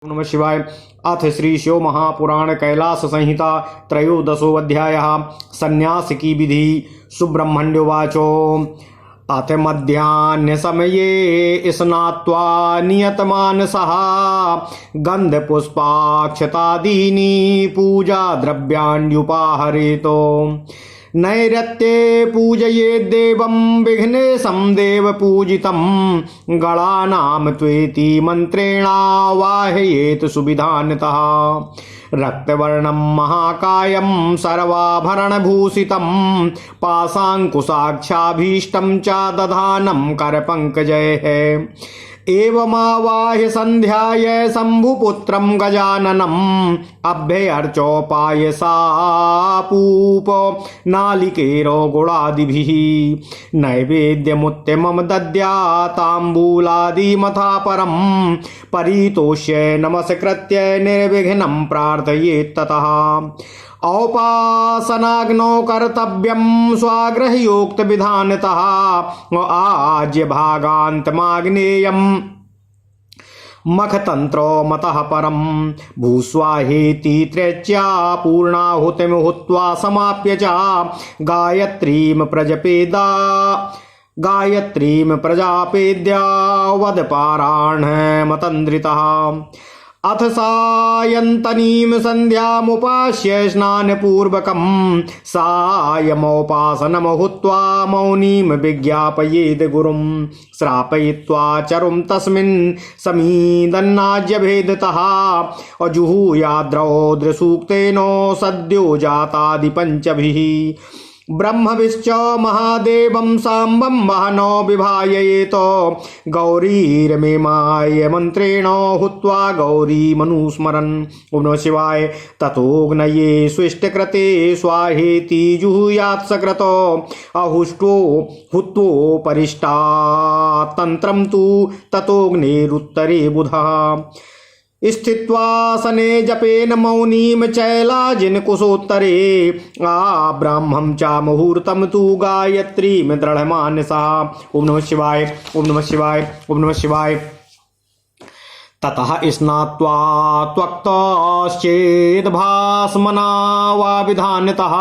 नमः शिवाय। अथ श्री शिव महापुराण कैलास संहिता त्रयोदशो अध्यायः संन्यास की विधि। सुब्रह्मण्योवाचो अथ मध्याह्न समये स्नात्वा नियतमानसः गन्धपुष्पाक्षतादीनि पूजा द्रव्याण्युपाहरेतो नैरत्ये पूजयेद्देवं विघ्नेशं देवपूजितं गणानां त्वेति मन्त्रेणावाहयेत् सुविधानतः रक्तवर्णं महाकायं सर्वाभरणभूषितं पाशाङ्कुशाक्षाभीष्टं च दधानं करपङ्कजैः एवमावाह्य सन्ध्याय शम्भुपुत्रं गजाननम् अभ्यर्चोपायसापूप नालिकेरो गुणादिभिः नैवेद्यमुत्तमं दद्याताम्बूलादिमथा परं परितोष्य नमस्कृत्य निर्विघ्नं प्रार्थयेत् ततः औपासनाग्नौ कर्तव्यं स्वाग्रहयोक्त विधानतः आज्य भागान्तमाग्नेयम् मखतंत्रो मतः परं भूस्वाहेति त्र्यच्या पूर्णाहुतिं हुत्वा समाप्य च गायत्रीं प्रजापेद्या वदपारायणमतन्द्रितः अथ सायन्तनीं सन्ध्यामुपास्य स्नानपूर्वकं सायमोपासनं हुत्वा मौनीं विज्ञापयेद् गुरुं श्रापयित्वा चरुं तस्मिन् समीदन्नाज्यभेदतः अजुहूयाद्रौद्रसूक्तेनो सद्यो जातादिपञ्चभिः ब्रह्मविश्च महादेवं साम्बं महनो विभाययेतो गौरीरमेमाय मन्त्रेण हुत्वा गौरीमनुस्मरन् ओम नमः शिवाय। ततोऽग्नये स्विष्टकृते स्वाहेति जुहुयात् सकृतो अहुष्टो हुत्वोपरिष्टात् तन्त्रं तु ततोऽग्नेरुत्तरे बुधः स्थित्वासने जपेन मौनीं चैलाजिनकुशोत्तरे ब्राह्मं च मुहूर्तं तु गायत्रीं दृढमानसः ओम नमः शिवाय ओम नमः शिवाय ओम नमः शिवाय। ततः स्नात्वा त्वक्तश्चेद्भास्मना वा विधानतः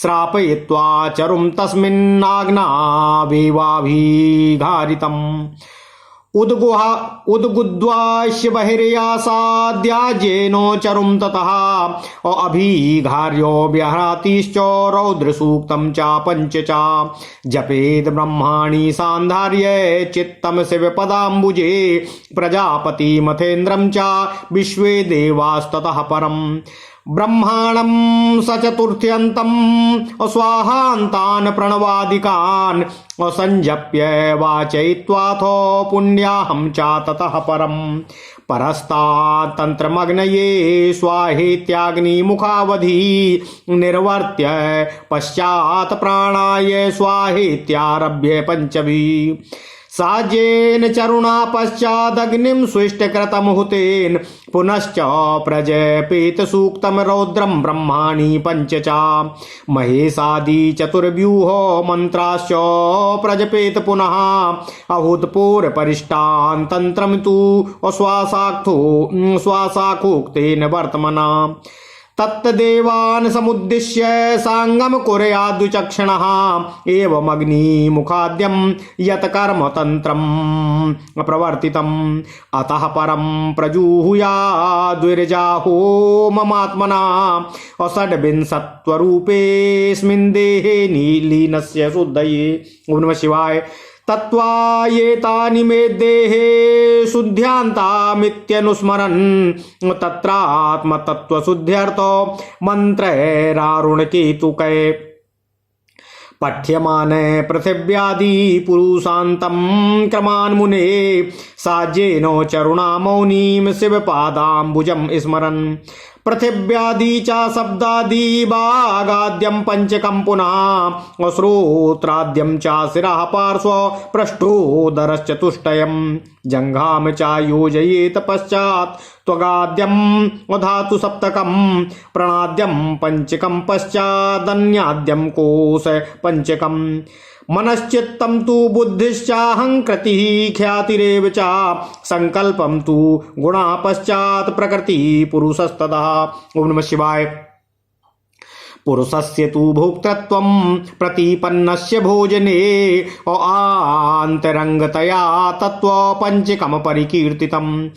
श्रापयित्वा चरुं तस्मिन्नाग्नावेवाभिघारितम् उद्गुद्वाश्य बहिर्यासाद्याजेनो चरुं ततः अभिघार्यो व्यहरातिश्च रौद्रसूक्तं च पञ्च च जपेद ब्रह्माणि सान्धार्य चित्तं शिवपदाम्बुजे प्रजापतिमथेन्द्रं च विश्वे देवास्ततः परम् ब्रह्माणं सचतुर्थ्यन्तम् स्वाहान्तान् प्रणवादिकान् संजप्य वाचयित्वाथो पुण्याहं च ततः परम् परस्तात् तन्त्रमग्नये स्वाहेत्याग्निमुखावधि निर्वर्त्य पश्चात् प्राणाय स्वाहेत्यारभ्य पञ्चभिः साज्येन चरुणा पश्चादग्निं स्विष्टकृतमुहुतेन पुनश्च प्रजपेत सूक्तं रौद्रं ब्रह्माणि पञ्च च महेशादि चतुर्व्यूहो मन्त्राश्च प्रजपेत पुनः अभूतपूर्वपरिष्टान् तन्त्रं तु श्वासाखोक्तेन वर्तमना तत्तदेवान् समुद्दिश्य साङ्गं कुर्याद्विचक्षणः एवमग्निमुखाद्यं यत् कर्मतन्त्रम् प्रवर्तितम् अतः परं प्रजुहुयाद्विरजाहोममात्मना षड्विंशत्वरूपेऽस्मिन् देहे लीनस्य शुद्धये ओम नमः शिवाय। तत्त्वायेतानि मे देहे शुद्ध्यान्तामित्यनुस्मरन् तत्रात्मतत्त्वशुद्ध्यर्थो मन्त्रैरारुणकेतुकै पठ्यमाने पृथिव्यादि पुरुषान्तं क्रमान्मुने साज्येनो चरुणा मौनीं शिवपादाम्बुजं स्मरन् पृथिव्यादि च शब्दादि भागाद्यं पञ्चकं पुनः श्रोत्राद्यं च शिरः पार्श्व पृष्ठोदरश्चतुष्टयं जङ्घां च योजयेत पश्चात् त्वगाद्यं धातु सप्तकं प्रणाद्यं पञ्चकं पश्चादन्याद्यं कोश पञ्चकं मनश्चित्तं तु बुद्धिश्चाहंकृतिः ख्यातिरेव च संकल्पं तु गुणा पश्चात् प्रकृति पुरुषस्ततः। ओम नमः शिवाय। पुरुषस्य तु भोक्तृत्वं प्रतिपन्नस्य भोजने आन्तरंगतया तत्त्वपञ्चकं परिकीर्तितं।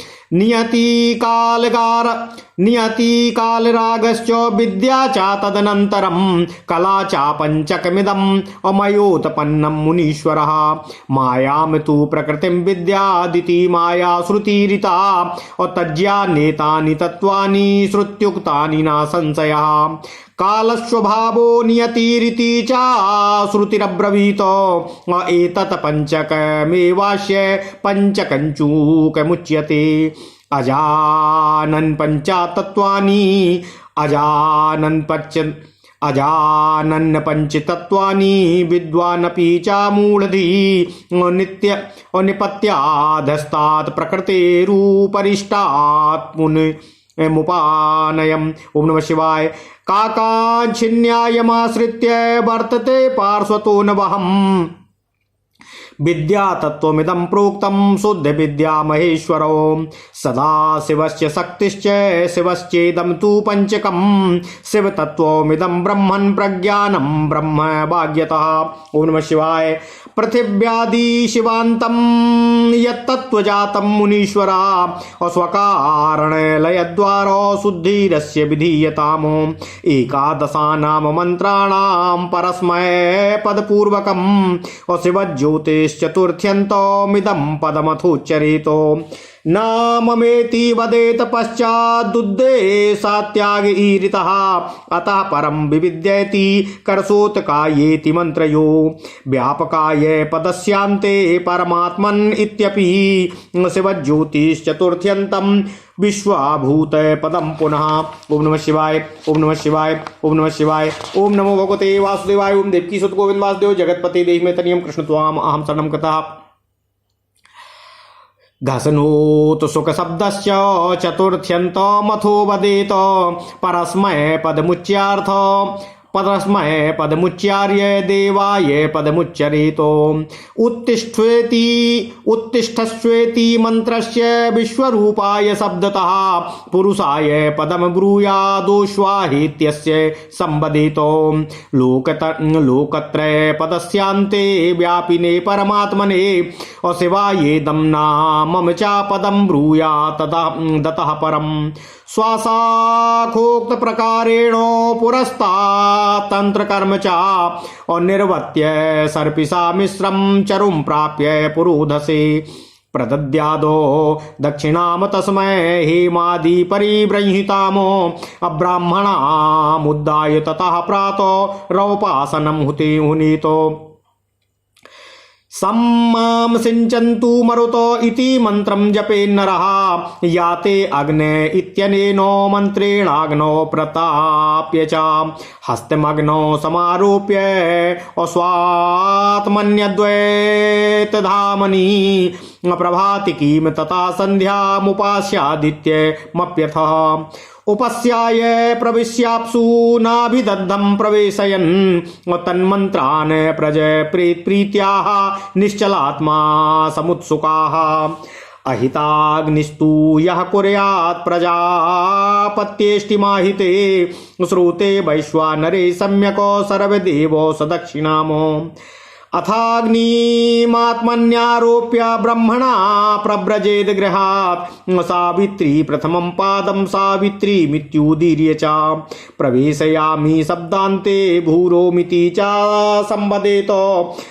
नियतिकालरागश्च विद्या च तदनन्तरं कला च पञ्चकमिदम् अमयोत्पन्नं मुनीश्वरः। मायां तु प्रकृतिं विद्यादिति माया श्रुतिरिता तज्ज्ञानेतानि तत्त्वानि श्रुत्युक्तानि न संशयः। कालस्वभावो नियतिरिति च श्रुतिरब्रवीत एतत् पञ्चकमेवास्य पञ्चकञ्चूकमुच्यते। अजानन् पञ्चतत्त्वानि अजानन् पञ्चतत्त्वानि विद्वानपि च मूढधी नित्य निपत्याधस्तात् प्रकृतेरुपरिष्टात् मुपानयम्। ओम नमः शिवाय। काकाच्छिन्यायमाश्रित्य वर्तते पार्श्वतो नवहम्। विद्या तत्त्वमिदं प्रोक्तं शुद्ध विद्या महेश्वरो। सदा शिवस्य शक्तिश्च शिवश्चेदं तु पंचकं। शिव तत्त्वमिदं ब्रह्मन् प्रज्ञानं ब्रह्म भाग्यतः। ओम नमः शिवाय। पृथिव्यादि शिवान्तं यत्तत्त्वजातं मुनीश्वरा स्वकारण लयद्वारो शुद्धिरस्य विधीयताम्। एकादशानां मंत्राणां परस्मै पदपूर्वकं शिवज्योतिश्चतुर्थ्यन्तमिदं पदमथोच्चरेतो। नाममेति वदेत पश्चादुद्देशात्याग ईरितः। अतः परं विविद्येति करसोत्कायेति मंत्रयो। व्यापकाय पदस्यान्ते परमात्मन् इत्यपि शिवज्योतिश्चतुर्थ्यन्तं विश्वाभूत पदम पुनः। ओम नमः शिवाय। ओम नमः शिवाय। ओम नमः शिवाय। ओम नमो भगवते वासुदेवाय। ओम देवकी सुत गोविंद वासुदेव जगतपति देहि में तनियम कृष्ण त्वाम अहम शरणं गतः। घसनोत सुख शब्दस्य चतुर्थ्यन्तमथो वदेत परस्मै पदमुच्चार्थ पदस्मै पदमुच्चार्य देवाय पदमुच्चरेतो। उत्तिष्ठस्वेति मंत्रस्य विश्वरूपाय शब्दतः पुरुषाय पदम ब्रूयादोश्वाहेत्यस्य संवदितो। लोकत्रय पदस्यान्ते व्यापिने परमात्मने अशिवायेदं नामम च पदं ब्रूयात् दतः परम्। श्वासाखोक्त प्रकारेण पुरस्तात् तंत्र कर्म च निर्वत्य सर्पिषा मिश्रं चरुं प्राप्य पुरोधसे। प्रदद्यादो दक्षिणाम तस्मै हेमादि परिबृंहितामो अब्राह्मणामुद्दाय ततः प्रातो रौपासनं हुते हुनीतो। सम्मां सिञ्चन्तु मरुतो इति मंत्रं जपेन्नरः याते अग्ने इत्यनेनो मंत्रेणाग्नौ प्रताप्य च हस्तमग्नौ समारोप्य अस्वात्मन्यद्वैतधामनि प्रभाति किं तथा सन्ध्यामुपास्यादित्यमप्यथः। उपस्याय प्रविश्याप्सु नाभिदग्धं प्रवेशयन् तन्मन्त्रान् प्रज प्रीत्याः निश्चलात्मा समुत्सुकाः। अहिताग्निस्तु यः कुर्यात् प्रजापत्येष्टिमाहिते श्रुते वैश्वानरे सम्यको सर्वदेवो सदक्षिणामो। अथाग्निमात्मन्यारोप्य ब्रह्मणा प्रव्रजेद गृहात् सावित्री प्रथमं पादं सावित्रीमित्युदीर्य च प्रवेशयामि शब्दान्ते भूरोमिति च संवदेत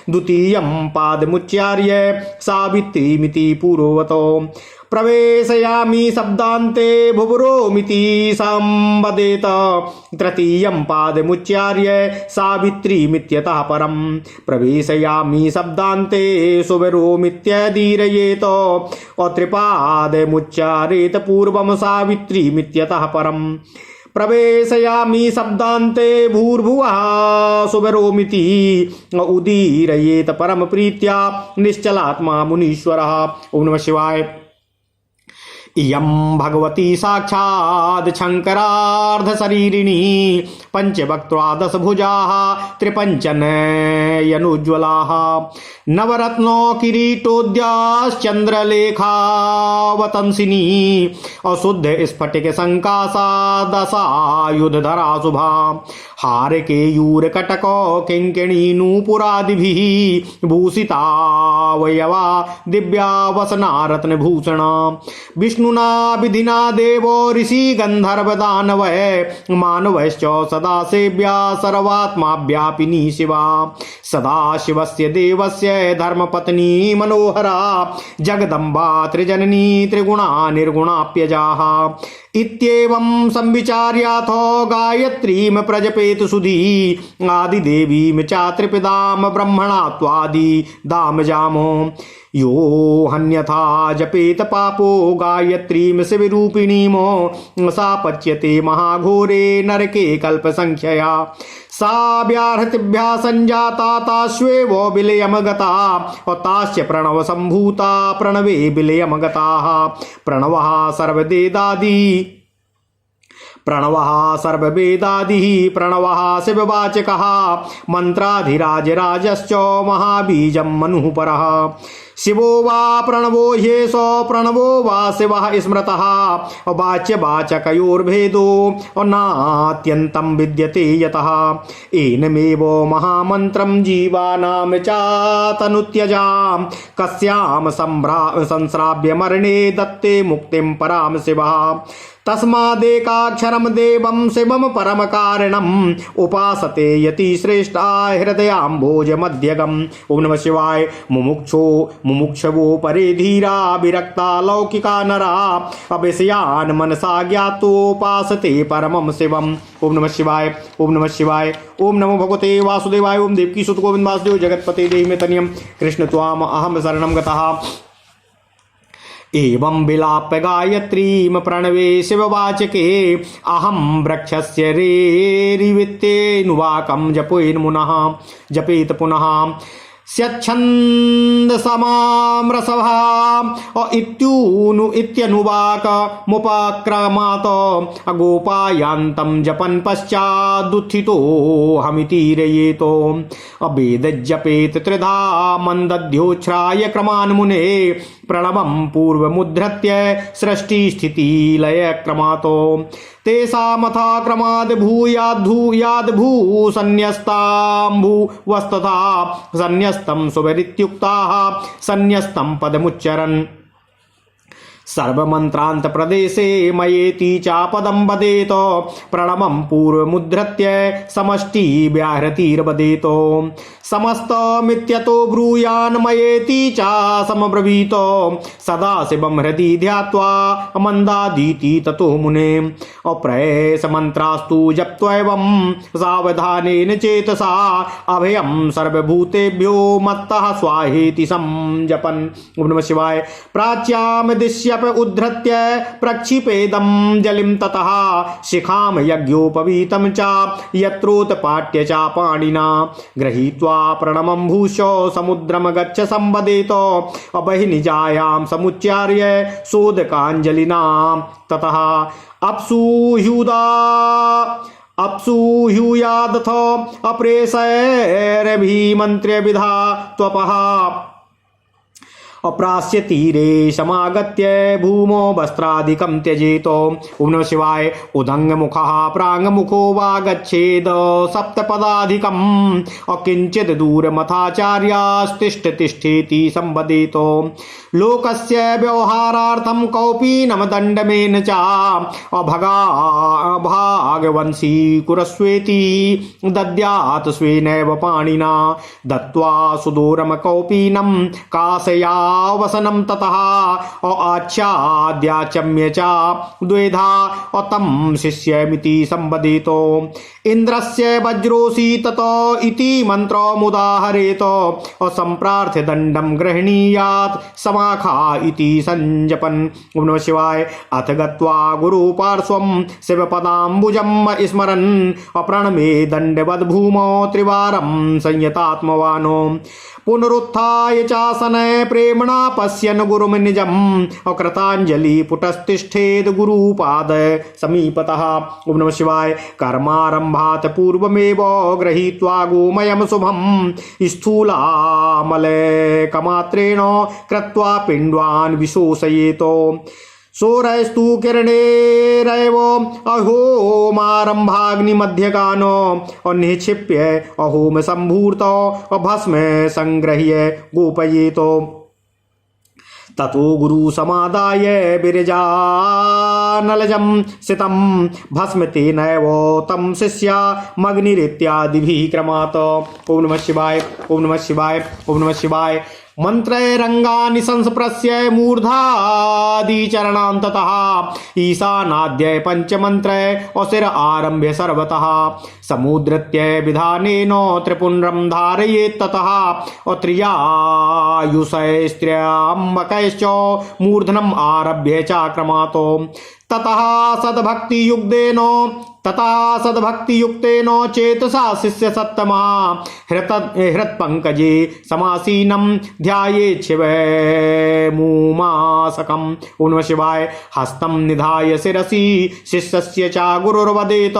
द्वितीयं पादमुच्चार्य सावित्रीमिति पूर्ववतो। प्रवेशयामि शब्दान्ते भुवरोमिति संवदेत तृतीयं पादमुच्चार्य सावित्रीमित्यतः परं। प्रवेशयामि शब्दान्ते सुवरोमित्यदीरयेत त्रिपादमुच्चारेत पूर्वं सावित्रीमित्यतः परम्। प्रवेशयामि शब्दान्ते भूर्भुवः सुवरोमिति उदीरयेत परम प्रीत्या निश्चलात्मा मुनीश्वरः। ओम नमः शिवाय। इयं भगवती साक्षात् शंकरार्ध शरीरिणी पंचवक्त्वा दशभुजाः त्रिपंचन नयनुज्ज्वलाः नवरत्नो किरीटोद्याश्चन्द्रलेखावतंसिनी अशुद्ध स्फटिक संकासा दशायुधधरा शुभा हार केयूर कटक किंकिणी नूपुरादिभिः भूषितावयवा दिव्या वसना रत्न भूषण विष्णुना विधिना देवो ऋषि गंधर्व दानव मानवश्च सदा सेव्या सर्वात्मा व्यापिनी शिवा सदा शिवस्य देवस्य धर्मपत्नी मनोहरा जगदम्बा त्रिजननी त्रिगुणा निर्गुणाप्यजाः इत्येवं संविचार्याथो गायत्रीं प्रजपेत सुधी आदिदेवीं चात्रिपिदां ब्रह्मणा त्वादि दामजामो यो हन्यथा जपेत पापो गायत्रीं शिवरूपिणीमो सा पच्यते महाघोरे नरके कल्पसंख्यया सा व्याहृतिभ्यः संजाता ताश्वेव विलयम गता ताश्च प्रणव संभूता प्रणवे विलयम गताः प्रणवः सर्ववेदादिः प्रणवः शिववाचकः मन्त्राधिराजराजश्च महाबीजं मनुः परः शिवो वा प्रणवो ह्येषो प्रणवो वा शिवः स्मृतः वाच्यवाचकयोर्भेदो नात्यन्तं विद्यते यतः एनमेव महामन्त्रं जीवानां चातनुत्यजां कस्यां संस्राव्य मरणे दत्ते मुक्तिं परां शिवः तस्मादेकाक्षरं देवं शिवं परमकारणम् उपासते यति श्रेष्ठा हृदयाम्भोजमध्यगम् ओम नमः शिवाय मुमुक्षवो परे धीरा विरक्ता लौकिका नरा अविषयान् मनसा ज्ञातोपासते परमं शिवम् ओम नमः शिवाय ओम नमः शिवाय ओम नमो भगवते वासुदेवाय ओम देवकी सुत गोविंद वासुदेव जगतपते देहि मे तनियं कृष्ण त्वाम अहम शरणं गतः एवं विलाप्य गायत्रीं प्रणवे शिववाचके अहं वृक्षस्य रेरिवित्तेनुवाकं जपेत पुनः स्यच्छन्दसमाम्रसभा इत्यनुवाक मुपक्रमात् अगोपायान्तं जपन् पश्चादुत्थितो हमितीरयेतो अवेदज्जपेत त्रिधा मन्दध्योच्छ्राय क्रमान् मुने प्रणवं पूर्वमुद्धृत्य सृष्टिस्थितिलयक्रमातो तेषामथा क्रमाद् भूयाद्भूसन्न्यस्ताम्भुवस्तथा सन्न्यस्तं सुवरित्युक्ताः सन्न्यस्तं पदमुच्चरन् सर्वमन्त्रान्त प्रदेशे मयेति चापदं वदेत प्रणवं पूर्वमुद्धृत्य समष्टि व्याहृतिर्वदेत समस्तमित्यतो ब्रूयान् मयेति चा समब्रवीत सदा शिवं हृदि ध्यात्वा मन्दादीति ततो मुने अप्रयसमन्त्रास्तु जप्त्वैवं सावधानेन चेतसा अभयं सर्वभूतेभ्यो मत्तः स्वाहेति संजपन् ओम नमः शिवाय प्राच्यां दिश्य उद्धृत्य प्रक्षिपेदं जलिं ततः शिखां यज्ञोपवीतं च यत्रोत्पाट्य च पाणिना गृहीत्वा प्रणमं भूषो समुद्रं गच्छ संवदेत अबहिनिजायां समुच्चार्य सोदकाञ्जलिना ततः अप्सूह्यूयादथ अप्रेषैरभिमन्त्र्य विधा त्वपः अप्रास्य तीरे समागत्य भूमो वस्त्रादिकं त्यजेत ओम नमः शिवाय उदंगमुखः प्रांगमुखो वा गच्छेद सप्तपदाधिकम् अकिंचित् दूरमथाचार्यास्तिष्ठतिष्ठेति संवदेत लोकस्य व्यवहारार्थं कौपीनं दण्डमेन च अभागवंशी कुरस्वेति दद्यात् स्वेनैव पाणिना दत्त्वा सुदूरं कौपीनं कासया वसनं ततः आच्छाद्याचम्य च द्वेधा तं शिष्यमिति संवदेत इंद्रस्य वज्रोऽसि ततो इति मन्त्रमुदाहरेत असंप्रार्थ्य दण्डं गृह्णीयात् समाखा इति संजपन् ओम नमः शिवाय अथ गत्वा गुरुपार्श्वं शिवपदाम्बुजं स्मरन् अप्रणमे दण्डवद्भूमौ त्रिवारं संयतात्मवानो पुनरुत्थाय चासने प्रेम प्रेमणा पश्यन् गुरुं निजम् अकृताञ्जलि पुटस्तिष्ठेद गुरुपाद समीपतः। ओम नमः शिवाय। कर्मारंभात् पूर्वमेव गृहीत्वा गोमयं शुभं स्थूलामलकमात्रेण कृत्वा पिण्डवान् विशोषयेतो सोरस्तु किरणेरैव अहोमारंभाग्निमध्यगानो निक्षिप्य अहोम सम्भूतो भस्म संगृह्य गोपयेतो ततो गुरु समादाय विरजानलजं सितं भस्म तेनैव तं शिष्यामग्निरित्यादिभिः क्रमात्। ओम नमः शिवाय। ओम नमः शिवाय। ओम नमः शिवाय। मंत्रैरंगानि संस्पृश्य मूर्धादिचरणान्ततः ईशानाद्य पंचमन्त्रे अशिर आरभ्य सर्वतः समुद्रत्य विधानेन त्रिपुण्ड्रं धारयेत् ततः अत्रियायुषैस्त्र्यम्बकैश्च मूर्धनम् आरभ्य चाक्रमात् ततः सद्भक्तियुक्तेन चेतसा शिष्य सत्तमः हृत्पङ्कजे समासीनं ध्यायेत् शिवमुमासकम्। ओम नमः शिवाय। हस्तं निधाय शिरसि शिष्यस्य च गुरुर्वदेत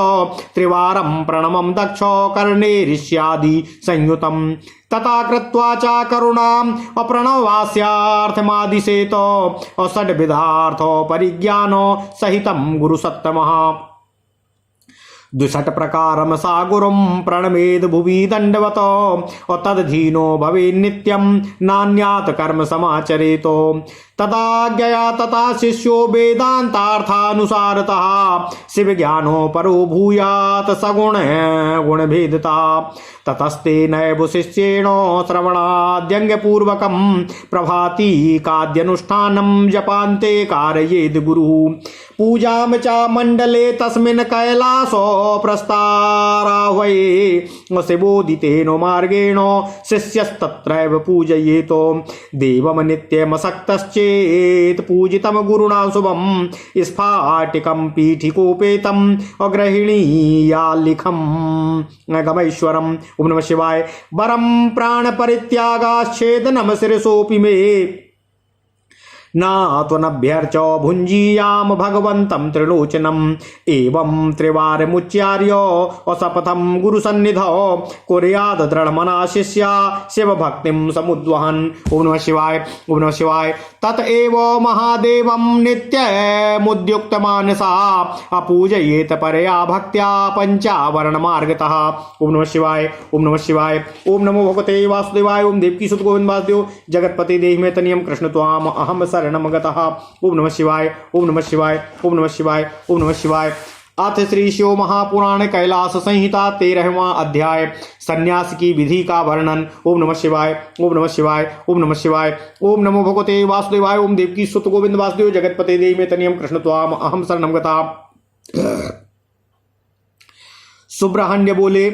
त्रिवारं प्रणमं दक्ष कर्णेरिष्यादि संयुतम् तथा कृत्वा च करुणाम् अप्रणवास्यार्थमादिशेत अषड्विधार्थ परिज्ञान सहितं गुरुसत्तमः द्विषट् प्रकारं सा गुरुं प्रणमेद भुवि दण्डवत तदधीनो भवेन्नित्यं नान्यात् कर्म समाचरेतो तदाज्ञया तथा शिष्यो वेदान्तार्थानुसारतः शिवज्ञानो परो भूयात् सगुण गुणभेदता ततस्तेनैव शिष्येण श्रवणाद्यङ्गपूर्वकं प्रभाति काद्यनुष्ठानं जपान्ते कारयेद् गुरुः पूजां च मण्डले तस्मिन् कैलासो प्रस्ताराह्वये शिवोदितेन मार्गेण शिष्यस्तत्रैव पूजयेतो देवं नित्यमसक्तश्चेत् पूजितं गुरुणा शुभं स्फाटिकं पीठिकोपेतम् अग्रहिणीयालिखं गमैश्वरम्। ओम नमः शिवाय। वरं प्राणपरित्यागाश्चेदनं शिरसोऽपि मे नात्वनभ्यर्च भुञ्जीयाम भगवन्तं त्रिलोचनम् एवं त्रिवारमुच्चार्य असपथं गुरुसन्निधौ कुर्यात् दृढमना शिष्या शिवभक्तिं समुद्वहन्। ओम नमः शिवाय। ओम नमः शिवाय। तत एव महादेवं नित्यमुद्युक्तमानसा अपूजयेत परया भक्त्या पंचावरणमार्गतः। ओम नमः शिवाय। ओम नमः शिवाय। ओम नमो भगवते वासुदेवाय। ओम देवकीसुत गोविंद वासुदेव जगतपति देहि मे तनियं कृष्ण त्वाम अहम शरणम गतः। ओम नमः शिवाय। ओम नमः शिवाय। ओम नमः शिवाय। ओम नमः शिवाय। अथ श्री शिव महापुराण कैलाश संहिता 13वां अध्याय संन्यास की विधि का वर्णन। ओम नमः शिवाय। ओम नमः शिवाय। ओम नमः शिवाय। ओम नमो भगवते वासुदेवाय। ओम देवकी सुत गोविंद वासुदेव जगतपते देहि मे तनियं कृष्ण त्वाम अहम शरणम गतः। सुब्रह्मण्य बोले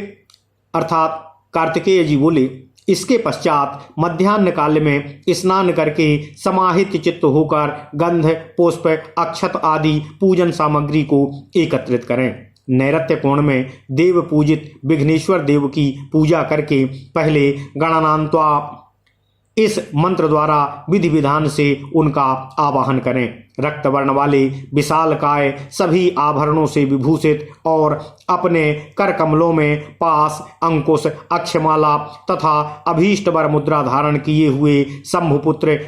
अर्थात कार्तिकेय जी बोले, इसके पश्चात मध्याह्न काल में स्नान करके समाहित चित्त होकर गंध पुष्प अक्षत आदि पूजन सामग्री को एकत्रित करें। नैऋत्य कोण में देव पूजित विघ्नेश्वर देव की पूजा करके पहले गणनान्त्वा इस मंत्र द्वारा विधि विधान से उनका आवाहन करें। रक्त वर्ण वाले विशालकाय सभी आभरणों से विभूषित और अपने कर कमलों में पास अंकुश अक्षमाला तथा अभीष्ट वर मुद्रा धारण किए हुए शंभुपुत्र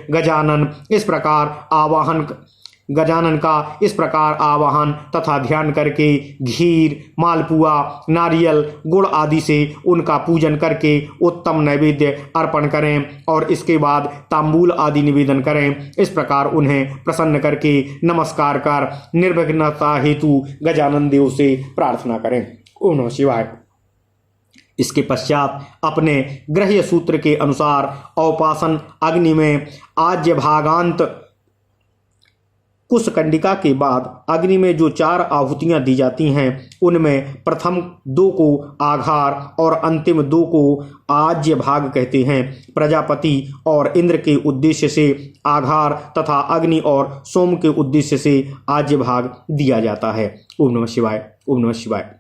गजानन का इस प्रकार आवाहन तथा ध्यान करके घीर मालपुआ नारियल गुड़ आदि से उनका पूजन करके उत्तम नैवेद्य अर्पण करें और इसके बाद तांबूल आदि निवेदन करें। इस प्रकार उन्हें प्रसन्न करके नमस्कार कर निर्विघ्नता हेतु गजानन देव से प्रार्थना करें। ओम नमः शिवाय। इसके पश्चात अपने ग्रह्य सूत्र के अनुसार औपासन अग्नि में आज्य भागांत कुशकंडिका के बाद अग्नि में जो 4 आहुतियां दी जाती हैं उनमें प्रथम 2 को आघार और अंतिम 2 को आज्य भाग कहते हैं। प्रजापति और इंद्र के उद्देश्य से आघार तथा अग्नि और सोम के उद्देश्य से आज्य भाग दिया जाता है। ओम नमः शिवाय। ओम नमः शिवाय।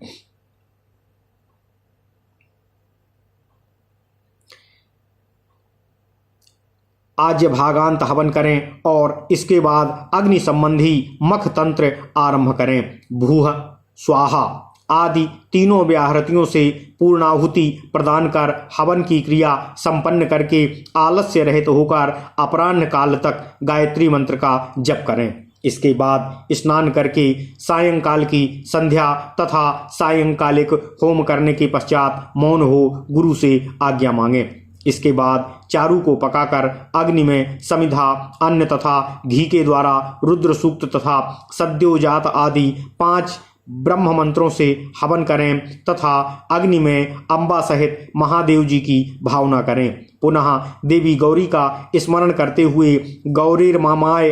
आज्य भागांत हवन करें और इसके बाद अग्नि संबंधी मख तंत्र आरंभ करें। भूह, स्वाहा आदि तीनों व्याहृतियों से पूर्णाहुति प्रदान कर हवन की क्रिया संपन्न करके आलस्य रहित होकर अपराह्न काल तक गायत्री मंत्र का जप करें। इसके बाद स्नान करके सायंकाल की संध्या तथा सायंकालिक होम करने के पश्चात मौन हो गुरु से आज्ञा मांगे। इसके बाद चारू को पकाकर अग्नि में समिधा, अन्न तथा घी के द्वारा रुद्र सूक्त तथा सद्योजात आदि 5 ब्रह्म मंत्रों से हवन करें तथा अग्नि में अंबा सहित महादेव जी की भावना करें। पुनः देवी गौरी का स्मरण करते हुए गौरीर्मामाय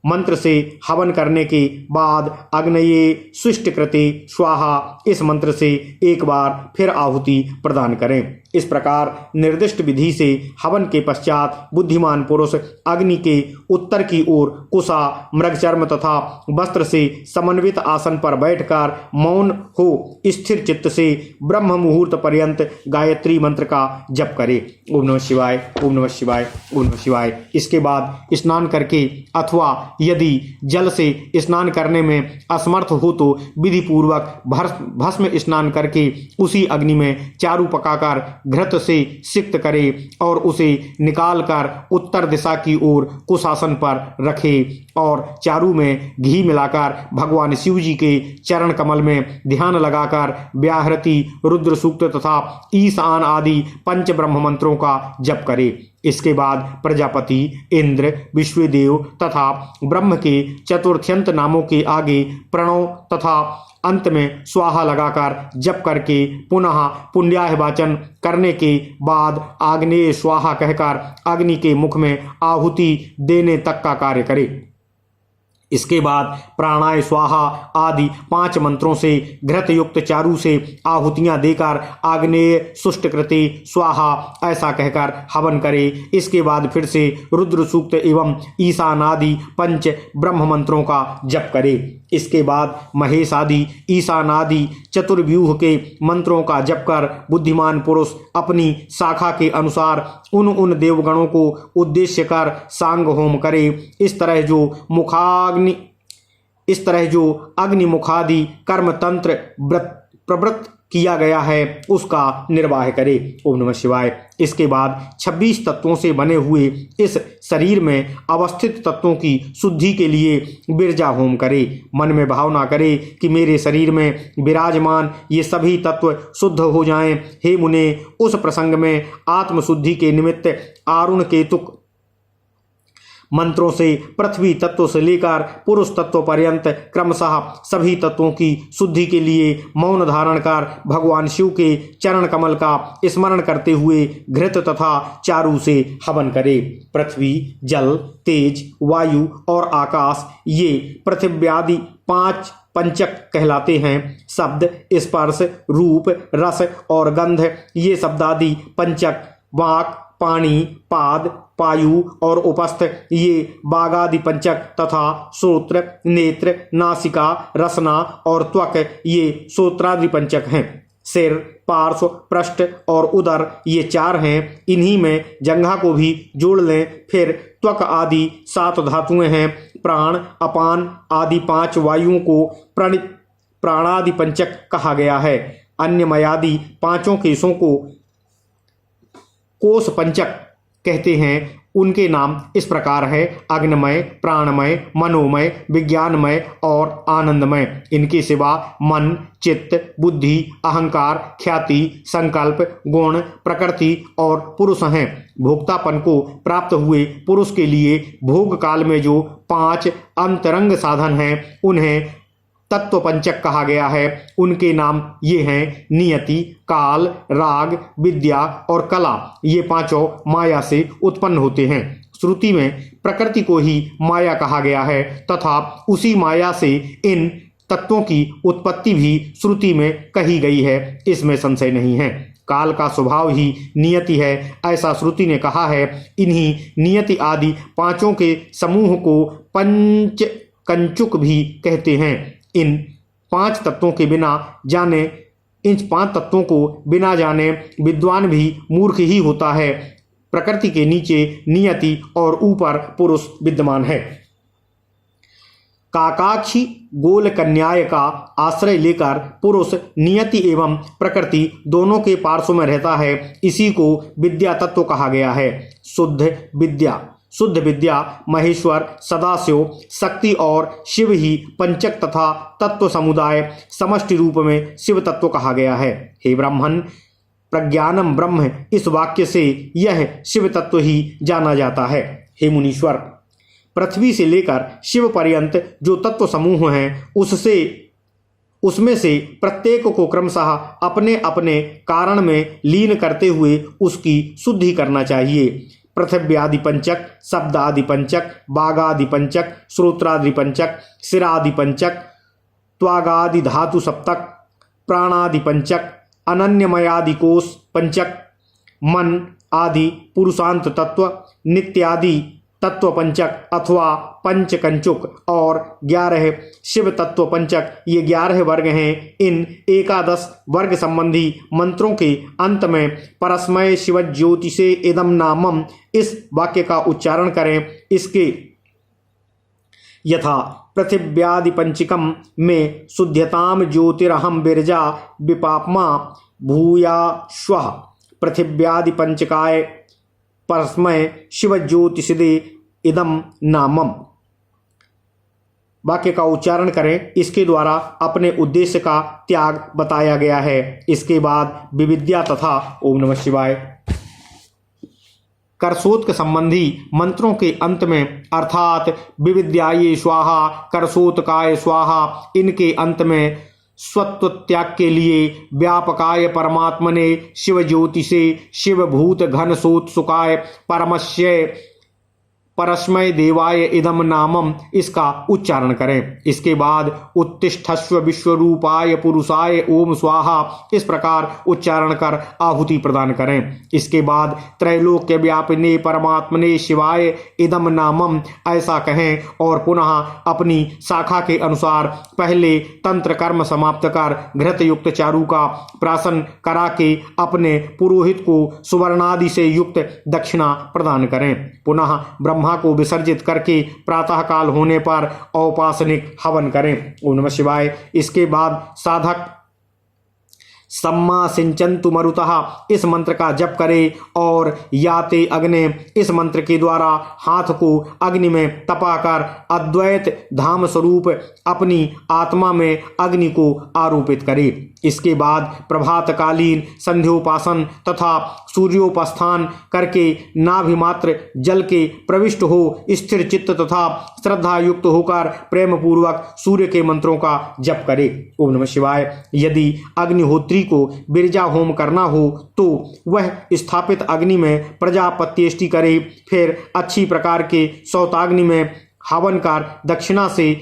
मंत्र से हवन करने के बाद अग्नये सुष्ट कृते स्वाहा इस मंत्र से एक बार फिर आहुति प्रदान करें। इस प्रकार निर्दिष्ट विधि से हवन के पश्चात बुद्धिमान पुरुष अग्नि के उत्तर की ओर कुशा, मृगचर्म तथा वस्त्र से समन्वित आसन पर बैठकर मौन हो स्थिर चित्त से ब्रह्म मुहूर्त पर्यंत गायत्री मंत्र का जप करे। ओम नमः शिवाय, ओम नमः शिवाय, ओम नमः शिवाय। इसके बाद स्नान करके अथवा यदि जल से स्नान करने में असमर्थ हो तो विधि पूर्वक भस्म स्नान करके उसी अग्नि में चारू पकाकर घृत से सिक्त करे और उसे निकालकर उत्तर दिशा की ओर कुशासन पर रखे और चारू में घी मिलाकर भगवान शिव जी के चरण कमल में ध्यान लगाकर व्याहृति, रुद्र सूक्त तथा ईशान आदि 5 ब्रह्म मंत्रों का जप करे। इसके बाद प्रजापति, इंद्र, विश्वदेव तथा ब्रह्म के चतुर्थ्यंत नामों के आगे प्रणव तथा अंत में स्वाहा लगाकर जप करके पुनः पुण्याह वाचन करने के बाद आग्नेय स्वाहा कहकर अग्नि के मुख में आहुति देने तक का कार्य करे। इसके बाद प्राणाय स्वाहा आदि 5 मंत्रों से घृत युक्त चारू से आहुतियां देकर आग्नेय सुष्ट कृते स्वाहा ऐसा कहकर हवन करे। इसके बाद फिर से रुद्र सूक्त एवं ईशान आदि 5 ब्रह्म मंत्रों का जप करे। इसके बाद महेश आदि, ईशान आदि चतुर्व्यूह के मंत्रों का जप कर बुद्धिमान पुरुष अपनी शाखा के अनुसार उन देवगणों को उद्देश्य कर सांग होम करे। इस तरह जो अग्निमुखादि कर्म तंत्र प्रवृत्त किया गया है उसका निर्वाह करे। ओम नमः शिवाय। इसके बाद 26 तत्वों से बने हुए इस शरीर में अवस्थित तत्वों की शुद्धि के लिए बिरजा होम करे। मन में भावना करे कि मेरे शरीर में विराजमान ये सभी तत्व शुद्ध हो जाएं। हे मुने, उस प्रसंग में आत्मशुद्धि के निमित्त आरुण केतुक मंत्रों से पृथ्वी तत्व से लेकर पुरुष तत्व पर्यंत क्रमशः सभी तत्वों की शुद्धि के लिए मौन धारण कर भगवान शिव के चरण कमल का स्मरण करते हुए घृत तथा चारू से हवन करे। पृथ्वी, जल, तेज, वायु और आकाश ये पृथ्व्यादि 5 पंचक कहलाते हैं। शब्द, स्पर्श, रूप, रस और गंध ये शब्दादि पंचक, वाक, पानी, पाद, पायु और उपस्थ ये बागादि पंचक तथा श्रोत्र, नेत्र, नासिका, रसना और त्वक ये श्रोत्रादि पंचक हैं। सिर, पार्श्व, पृष्ठ और उदर ये 4 हैं। इन्हीं में जंघा को भी जोड़ लें। फिर त्वक आदि 7 धातुएं हैं। प्राण, अपान आदि 5 वायुओं को प्राणादि पंचक कहा गया है। अन्यमयादि 5 केशों को कोश पंचक कहते हैं। उनके नाम इस प्रकार है: अग्नमय, प्राणमय, मनोमय, विज्ञानमय और आनंदमय। इनके सिवा मन, चित्त, बुद्धि, अहंकार, ख्याति, संकल्प, गुण, प्रकृति और पुरुष हैं। भोक्तापन को प्राप्त हुए पुरुष के लिए भोग काल में जो 5 अंतरंग साधन हैं उन्हें तत्व पंचक कहा गया है। उनके नाम ये हैं: नियति, काल, राग, विद्या और कला। ये 5 माया से उत्पन्न होते हैं। श्रुति में प्रकृति को ही माया कहा गया है तथा उसी माया से इन तत्वों की उत्पत्ति भी श्रुति में कही गई है, इसमें संशय नहीं है। काल का स्वभाव ही नियति है, ऐसा श्रुति ने कहा है। इन्हीं नियति आदि 5 के समूह को पंच कंचुक भी कहते हैं। इन 5 तत्वों को बिना जाने विद्वान भी मूर्ख ही होता है। प्रकृति के नीचे नियति और ऊपर पुरुष विद्यमान है। काकाक्षी गोल कन्याय का आश्रय लेकर पुरुष नियति एवं प्रकृति दोनों के पार्श्व में रहता है। इसी को विद्या तत्व कहा गया है। शुद्ध विद्या महेश्वर, सदाशिव, शक्ति और शिव ही पंचक तथा तत्व समुदाय समष्टि रूप में शिव तत्व कहा गया है। हे ब्राह्मण, प्रज्ञानम ब्रह्म, इस वाक्य से यह शिव तत्व ही जाना जाता है। हे मुनीश्वर, पृथ्वी से लेकर शिव पर्यंत जो तत्व समूह हैं उसमें से प्रत्येक को क्रमशः अपने अपने कारण में लीन करते हुए उसकी शुद्धि करना चाहिए। पृथिव्यादि पंचक, शब्दादि पंचक, बागादि पंचक, श्रोत्रादि पंचक, शिरादि पंचक, त्वागादि धातु सप्तक, प्राणादि पंचक, अनन्यमयादि कोश पंचक, मन आदि पुरुषांत तत्व, नित्यादि तत्व पंचक अथवा पंचकंचुक और 11 शिव तत्व पंचक, ये 11 वर्ग हैं। इन 11 वर्ग संबंधी मंत्रों के अंत में परस्मय शिव ज्योतिषे इदम नामम इस वाक्य का उच्चारण करें। इसके यथा पृथिव्यादि पंचकम में शुद्ध्यताम ज्योतिरहम बिरजा विपापमा भूयाश्वः पृथिव्यादि पंचकाय परस्मय शिव ज्योतिषदे इदम नामम वाक्य का उच्चारण करें। इसके द्वारा अपने उद्देश्य का त्याग बताया गया है। इसके बाद विविद्या तथा ओम नमः शिवाय करसोत संबंधी मंत्रों के अंत में अर्थात विविद्याये स्वाहा, करसोतकाय स्वाहा, इनके अंत में स्वत्व त्याग के लिए व्यापकाय परमात्मने शिव ज्योतिषे शिव भूत घन सोत सुकाय परमश्य परस्मय देवाय इदम नामम इसका उच्चारण करें। इसके बाद उत्तिष्ठस्व विश्वरूपाय पुरुषाय ओम स्वाहा इस प्रकार उच्चारण कर आहुति प्रदान करें। इसके बाद त्रैलोक्य व्यापिने परमात्मने शिवाय इदम नामम ऐसा कहें और पुनः अपनी शाखा के अनुसार पहले तंत्र कर्म समाप्त कर घृत युक्त चारु का प्राशन करा के अपने पुरोहित को सुवर्णादि से युक्त दक्षिणा प्रदान करें। पुनः ब्रह्मा को विसर्जित करके प्रातः काल होने पर औपासनिक हवन करें। ओम नमः शिवाय। इसके बाद साधक सम्मा सिंचन्तु मरुतः इस मंत्र का जप करे और याते अग्ने इस मंत्र के द्वारा हाथ को अग्नि में तपाकर अद्वैत धाम स्वरूप अपनी आत्मा में अग्नि को आरोपित करे। इसके बाद प्रभातकालीन संध्योपासन तथा सूर्योपास्थान करके नाभिमात्र जल के प्रविष्ट हो स्थिर चित्त तथा श्रद्धा युक्त होकर प्रेम पूर्वक सूर्य के मंत्रों का जप करे। ओम नमः शिवाय। यदि अग्निहोत्री को बिरजा होम करना हो तो वह स्थापित अग्नि में प्रजापत्येष्टि करे, फिर अच्छी प्रकार के सौताग्नि में हवन कर दक्षिणा से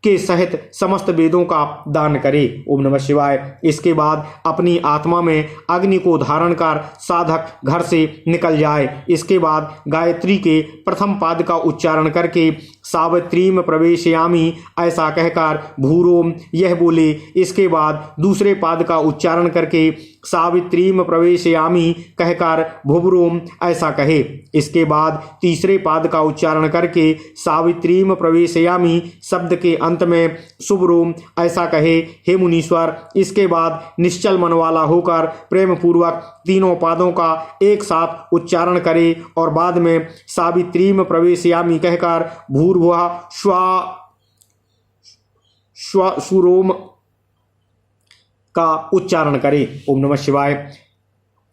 के सहित समस्त वेदों का दान करे। ओम नमः शिवाय। इसके बाद अपनी आत्मा में अग्नि को धारण कर साधक घर से निकल जाए। इसके बाद गायत्री के प्रथम पाद का उच्चारण करके सावित्रीम प्रवेशयामि ऐसा कहकर भूरोम यह बोले। इसके बाद दूसरे पाद का उच्चारण करके सावित्रीम प्रवेशयामि कहकर भुवरोम ऐसा कहे। इसके बाद तीसरे पाद का उच्चारण करके सावित्रीम प्रवेशयामि शब्द के अंत में शुभरोम ऐसा कहे। हे मुनीश्वर, इसके बाद निश्चल मन वाला होकर प्रेम पूर्वक तीनों पादों का एक साथ उच्चारण करे और बाद में सावित्रीम प्रवेशयामि कहकर भूर्भुवः सुरोम का उच्चारण करे। ओम नमः शिवाय।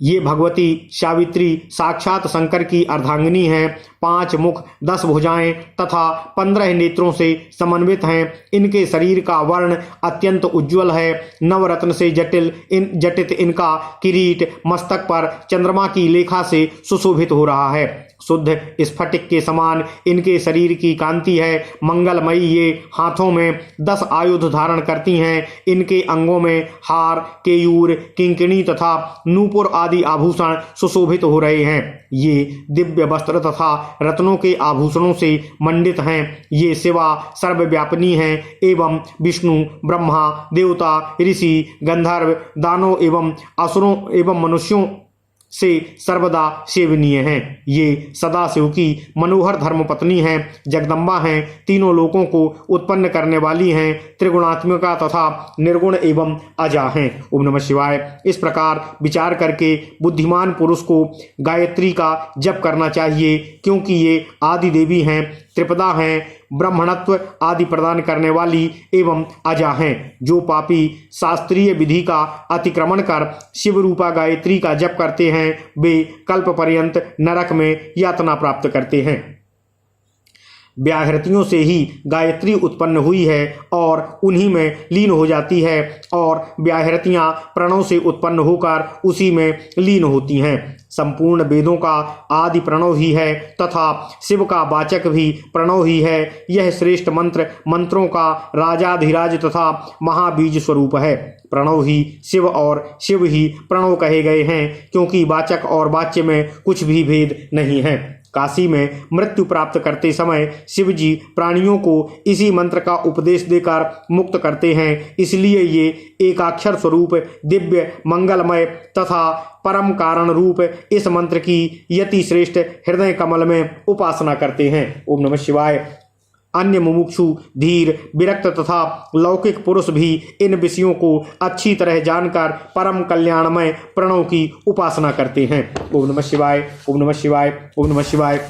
ये भगवती सावित्री साक्षात शंकर की अर्धांगिनी हैं। 5 मुख 10 भुजाएं तथा 15 नेत्रों से समन्वित हैं। इनके शरीर का वर्ण अत्यंत उज्ज्वल है। नवरत्न से जटित इनका किरीट मस्तक पर चंद्रमा की लेखा से सुशोभित हो रहा है। शुद्ध स्फटिक के समान इनके शरीर की कांति है। मंगलमयी ये हाथों में 10 आयुध धारण करती हैं। इनके अंगों में हार, केयूर, किंकिणी तथा नूपुर आदि आभूषण सुशोभित हो रहे हैं। ये दिव्य वस्त्र तथा रत्नों के आभूषणों से मंडित हैं। ये शिवा सर्वव्यापिनी हैं एवं विष्णु, ब्रह्मा, देवता, ऋषि, गंधर्व, दानव एवं असुरों एवं मनुष्यों से सर्वदा सेवनीय हैं। ये सदाशिव की मनोहर धर्मपत्नी हैं, जगदम्बा हैं, तीनों लोकों को उत्पन्न करने वाली हैं, त्रिगुणात्मिका तथा निर्गुण एवं अजा हैं। ओम नमः शिवाय। इस प्रकार विचार करके बुद्धिमान पुरुष को गायत्री का जप करना चाहिए, क्योंकि ये आदि देवी हैं, त्रिपदा हैं, ब्राह्मणत्व आदि प्रदान करने वाली एवं अजा हैं। जो पापी शास्त्रीय विधि का अतिक्रमण कर शिव रूपा गायत्री का जप करते हैं वे कल्प पर्यंत नरक में यातना प्राप्त करते हैं। व्याहृतियों से ही गायत्री उत्पन्न हुई है और उन्हीं में लीन हो जाती है, और व्याहृतियाँ प्रणव से उत्पन्न होकर उसी में लीन होती हैं। संपूर्ण वेदों का आदि प्रणव ही है तथा शिव का वाचक भी प्रणव ही है। यह श्रेष्ठ मंत्र मंत्रों का राजाधिराज तथा महाबीज स्वरूप है। प्रणव ही शिव और शिव ही प्रणव कहे गए हैं, क्योंकि वाचक और वाच्य में कुछ भी भेद नहीं है। काशी में मृत्यु प्राप्त करते समय शिव जी प्राणियों को इसी मंत्र का उपदेश देकर मुक्त करते हैं। इसलिए ये एकाक्षर स्वरूप दिव्य मंगलमय तथा परम कारण रूप इस मंत्र की यति श्रेष्ठ हृदय कमल में उपासना करते हैं। ओम नमः शिवाय। अन्य मुमुक्षु धीर विरक्त तथा लौकिक पुरुष भी इन विषयों को अच्छी तरह जानकर परम कल्याणमय प्रणव की उपासना करते हैं। ओम नमः शिवाय, ओम नमः शिवाय, ओम नमः शिवाय।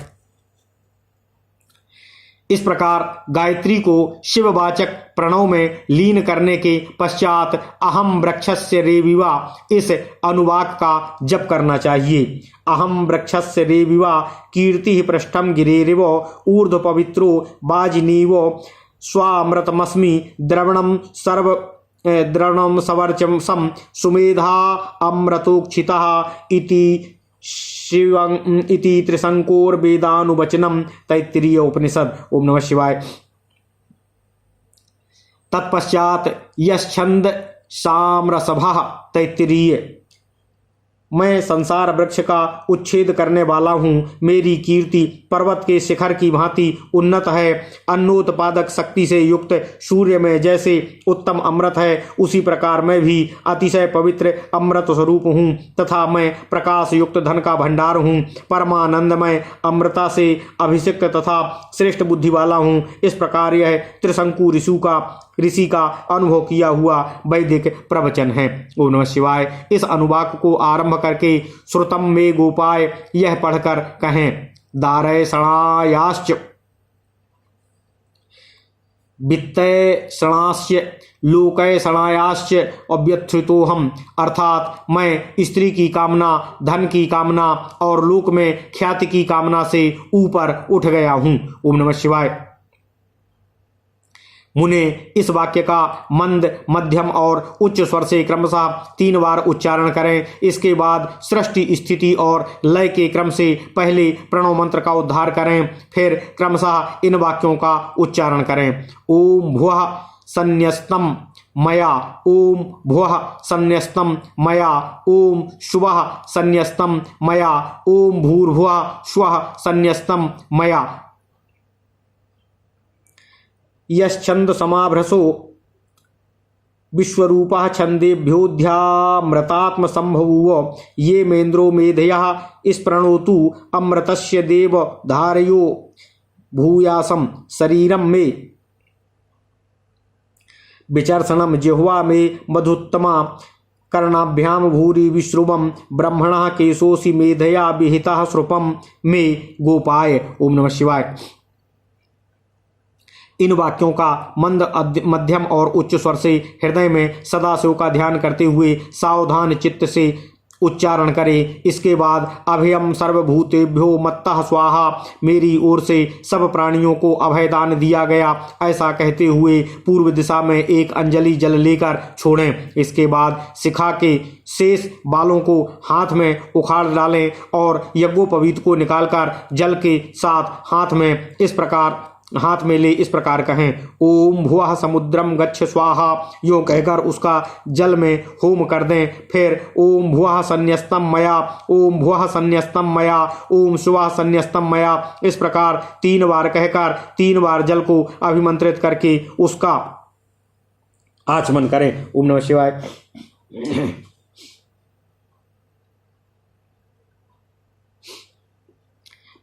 इस प्रकार गायत्री को शिववाचक प्रणव में लीन करने के पश्चात अहम वृक्षस्य रेविवा इस अनुवाक का जप करना चाहिए। अहम वृक्षस्य रेविवा कीर्ति पृष्ठम गिरेरिव ऊर्ध्व पवित्रो वाजिनीव स्वामृतमस्मि द्रवणम सवर्चम सम सुमेधा अमृतोक्षितः इति शिवं इति त्रिशंकोर वेदानुवचनम तैत्तिरीय उपनिषद। ओम नमः शिवाय। तत्पश्चात यश्छंद साम्रसभः तैत्तिरीय। मैं संसार वृक्ष का उच्छेद करने वाला हूँ। मेरी कीर्ति पर्वत के शिखर की भांति उन्नत है। अन्नोत्पादक शक्ति से युक्त सूर्य में जैसे उत्तम अमृत है, उसी प्रकार मैं भी अतिशय पवित्र अमृत स्वरूप हूँ तथा मैं प्रकाश युक्त धन का भंडार हूँ। परमानंदमय अमृता से अभिषिक्त तथा श्रेष्ठ बुद्धि वाला हूँ। इस प्रकार यह त्रिशंकु ऋषि का अनुभव किया हुआ वैदिक प्रवचन है। ओम नमः शिवाय। इस अनुवाक को आरंभ करके श्रुतम में गोपाय यह पढ़कर कहें। दारय सणायाश्च वित्तय सणाश्च लोकय सणायाश्च अव्यथृतोहम। अर्थात मैं स्त्री की कामना, धन की कामना और लोक में ख्याति की कामना से ऊपर उठ गया हूँ। ओम नमः शिवाय। मुने इस वाक्य का मंद, मध्यम और उच्च स्वर से क्रमशः 3 बार उच्चारण करें। इसके बाद सृष्टि, स्थिति और लय के क्रम से पहले प्रणव मंत्र का उद्धार करें, फिर क्रमशः इन वाक्यों का उच्चारण करें। ओम भुवः संन्यस्तम मया, ओम भुवः संन्यस्तम मया, ओम शुभः संन्यस्तम मया, ओम भूर्भुवः स्वः संन्यस्तम मया। यश्छंद समाभ्रसो विश्वरूपः छंदेभ्योऽध्यामृतात्म संभवुव ये मेन्द्रो मेधयः स्प्रणोतु अमृतस्य देव धारयो भूयासम शरीरम मे विचर्षणम जिह्वा में मधुत्तमा कर्णाभ्याम भूरि विश्रुवम ब्रह्मणः केशोऽसि मेधया विहितः श्रुपम मे गोपाय। ओम नमः शिवाय। इन वाक्यों का मंद, मध्यम और उच्च स्वर से हृदय में सदाशिव का ध्यान करते हुए सावधान चित्त से उच्चारण करें। इसके बाद अभयम सर्वभूतेभ्यो मत्तः स्वाहा, मेरी ओर से सब प्राणियों को अभयदान दिया गया, ऐसा कहते हुए पूर्व दिशा में एक अंजलि जल लेकर छोड़ें। इसके बाद शिखा के शेष बालों को हाथ में उखाड़ डालें और यज्ञोपवीत को निकालकर जल के साथ हाथ में ले इस प्रकार कहें। ओम भुवः समुद्रम गच्छ स्वाहा, यों कहकर उसका जल में होम कर दें। फिर ओम भुवः संन्यस्तम मया, ओम भुवः संन्यस्तम मया, ओम शुवः संन्यस्तम मया, इस प्रकार 3 बार कहकर 3 बार जल को अभिमंत्रित करके उसका आचमन करें। ओम नमः शिवाय।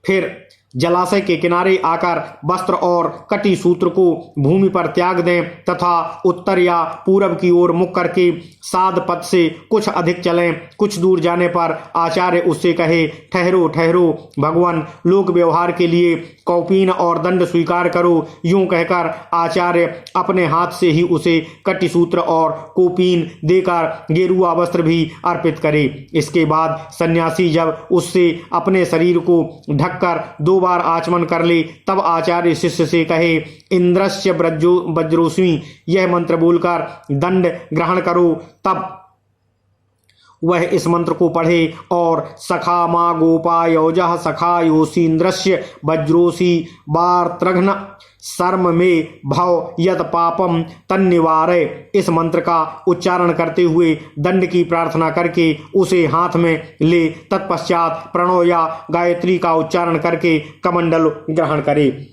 फिर जलाशय के किनारे आकर वस्त्र और कटी सूत्र को भूमि पर त्याग दें तथा उत्तर या पूरब की ओर मुख करके साध पथ से कुछ अधिक चलें। कुछ दूर जाने पर आचार्य उससे कहे, ठहरो ठहरो भगवान, लोक व्यवहार के लिए कौपीन और दंड स्वीकार करो। यूं कहकर आचार्य अपने हाथ से ही उसे कटी सूत्र और कौपीन देकर गेरुआ वस्त्र भी अर्पित करे। इसके बाद सन्यासी जब उससे अपने शरीर को ढककर 2 बार आचमन कर ले तब आचार्य शिष्य से कहे, इंद्रस्य वज्रोस्मि यह मंत्र बोलकर दंड ग्रहण करो। तब वह इस मंत्र को पढ़े और सखा मा गोपायोजः सखा योसीन्द्रस्य वज्रोसी वार्त्रघ्न सर्म में भव यत पापम तन्निवारय, इस मंत्र का उच्चारण करते हुए दंड की प्रार्थना करके उसे हाथ में ले। तत्पश्चात प्रणव या गायत्री का उच्चारण करके कमंडल ग्रहण करे।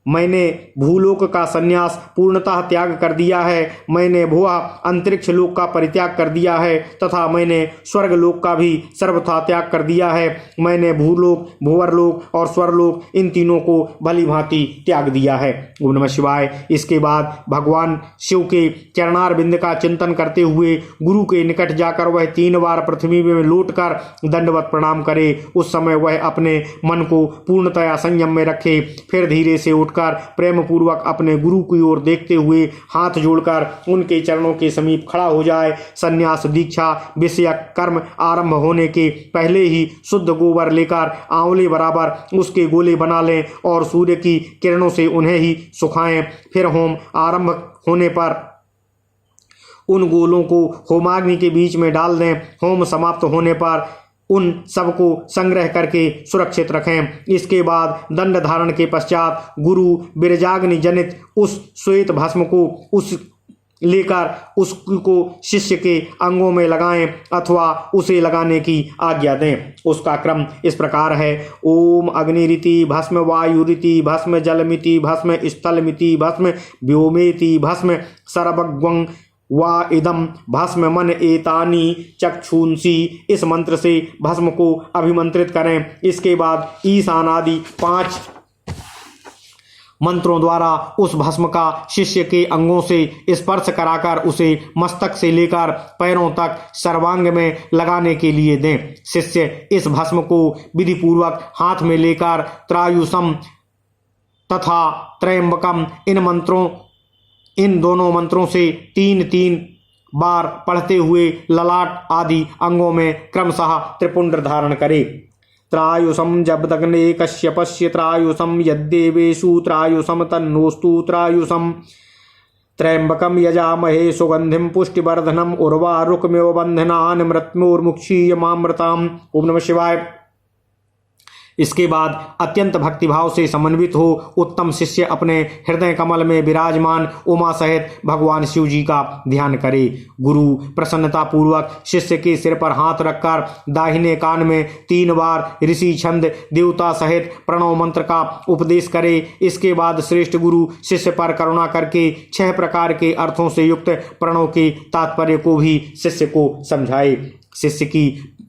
मैंने भूलोक का संन्यास पूर्णतः त्याग कर दिया है, मैंने भुआ अंतरिक्ष लोक का परित्याग कर दिया है तथा मैंने स्वर्ग लोक का भी सर्वथा त्याग कर दिया है। मैंने भूलोक, भुवरलोक और स्वर्लोक इन तीनों को भली भांति त्याग दिया है। ओम नमः शिवाय। इसके बाद भगवान शिव के चरणार बिंद का चिंतन करते हुए गुरु के निकट जाकर वह 3 बार पृथ्वी में लौटकर दंडवत प्रणाम करे। उस समय वह अपने मन को पूर्णतया संयम में रखे। फिर धीरे से उठकर प्रेम पूर्वक अपने गुरु की ओर देखते हुए हाथ जोड़कर उनके चरणों के समीप खड़ा हो जाए। संन्यास दीक्षा विषयक कर्म आरंभ होने के पहले ही शुद्ध गोबर लेकर आंवले बराबर उसके गोले बना लें और सूर्य की किरणों से उन्हें ही सुखाएं। फिर होम आरंभ होने पर उन गोलों को होमाग्नि के बीच में डाल दें। होम समाप्त होने पर उन सबको संग्रह करके सुरक्षित रखें। इसके बाद दंड धारण के पश्चात गुरु बिरजाग्नि जनित उस श्वेत भस्म को लेकर उसको शिष्य के अंगों में लगाएं अथवा उसे लगाने की आज्ञा दें। उसका क्रम इस प्रकार है: ओम अग्निरिति भस्म, वायुरिति भस्म, जलमिति भस्म, स्थलमिति भस्म, व्योमेति भस्म, सर्वज्ञं वा इदम भस्म मन एतानी चक्षुंसी। इस मंत्र से भस्म को अभिमंत्रित करें। इसके बाद ईशान आदि 5 मंत्रों द्वारा उस भस्म का शिष्य के अंगों से स्पर्श कराकर उसे मस्तक से लेकर पैरों तक सर्वांग में लगाने के लिए दें। शिष्य इस भस्म को विधि पूर्वक हाथ में लेकर त्रायुषम तथा त्रयंबकम इन दोनों मंत्रों से 3-3 बार पढ़ते हुए ललाट आदि अंगों में क्रमशः त्रिपुंड धारण करे। त्रायुषम जबदग्ने कश्यपस्य त्रायुषम यद्देवेषु त्रायुषम तन्नोस्तु त्रायुषम त्रयंबकम यजामहे सुगंधिम पुष्टिवर्धनम उर्वारुकमेव बंधनान् मृत्युर्मुक्षीयमामृताम्। ओम नमः शिवाय। इसके बाद अत्यंत भक्तिभाव से समन्वित हो उत्तम शिष्य अपने हृदय कमल में विराजमान उमा सहित भगवान शिव जी का ध्यान करे। गुरु प्रसन्नता पूर्वक शिष्य के सिर पर हाथ रखकर दाहिने कान में 3 बार ऋषि छंद देवता सहित प्रणव मंत्र का उपदेश करे। इसके बाद श्रेष्ठ गुरु शिष्य पर करुणा करके 6 प्रकार के अर्थों से युक्त प्रणव के तात्पर्य को भी शिष्य को समझाए।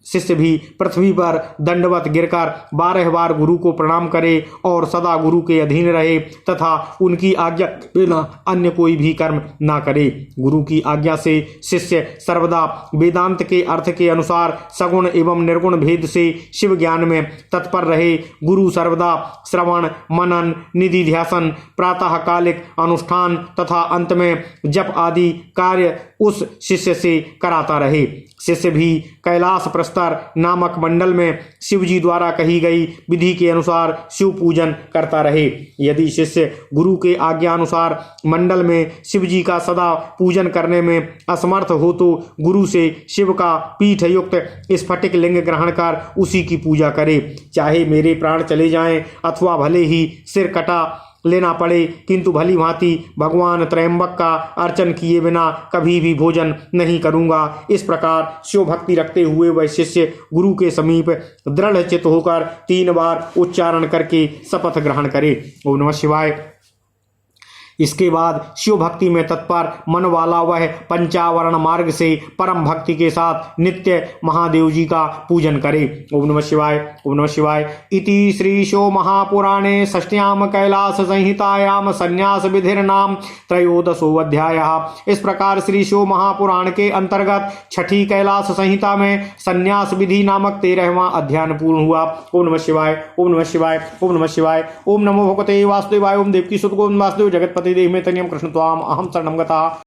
शिष्य भी पृथ्वी पर दंडवत गिरकर 12 बार गुरु को प्रणाम करे और सदा गुरु के अधीन रहे तथा उनकी आज्ञा बिना अन्य कोई भी कर्म ना करे। गुरु की आज्ञा से शिष्य सर्वदा वेदांत के अर्थ के अनुसार सगुण एवं निर्गुण भेद से शिव ज्ञान में तत्पर रहे। गुरु सर्वदा श्रवण, मनन, निधि ध्यासन, प्रातःकालिक अनुष्ठान तथा अंत में जप आदि कार्य उस शिष्य से कराता रहे। शिष्य भी कैलाश प्रस्तर नामक मंडल में शिव जी द्वारा कही गई विधि के अनुसार शिव पूजन करता रहे। यदि शिष्य गुरु के आज्ञा अनुसार मंडल में शिव जी का सदा पूजन करने में असमर्थ हो तो गुरु से शिव का पीठ युक्त स्फटिक लिंग ग्रहण कर उसी की पूजा करे। चाहे मेरे प्राण चले जाएं अथवा भले ही सिर कटा लेना पड़े, किंतु भली भांति भगवान त्रयंबक का अर्चन किए बिना कभी भी भोजन नहीं करूंगा। इस प्रकार शिव भक्ति रखते हुए वह शिष्य गुरु के समीप दृढ़ चित्त होकर 3 बार उच्चारण करके शपथ ग्रहण करे। ओम नमः शिवाय। इसके बाद शिव भक्ति में तत्पर मन वाला वह पंचावरण मार्ग से परम भक्ति के साथ नित्य महादेव जी का पूजन करे। ओम नमः शिवाय। ओम नमः शिवाय। इति श्री शो महापुराणे षष्ट्याम कैलास संहितायाम संन्यास विधिर्नाम त्रयोदशो अध्यायः। इस प्रकार श्री शो महापुराण के अंतर्गत छठी कैलास संहिता में संन्यास विधि नामक 13वां अध्याय पूर्ण हुआ। ओम नमः शिवाय। ओम नमः शिवाय। ओम नमः शिवाय। ओम नमो भगवते वासुदेवाय। ओम देवकी सुत गोविंद वासुदेव जगतपति देहि में तनियम कृष्ण त्वाम अहम शरणं गतः।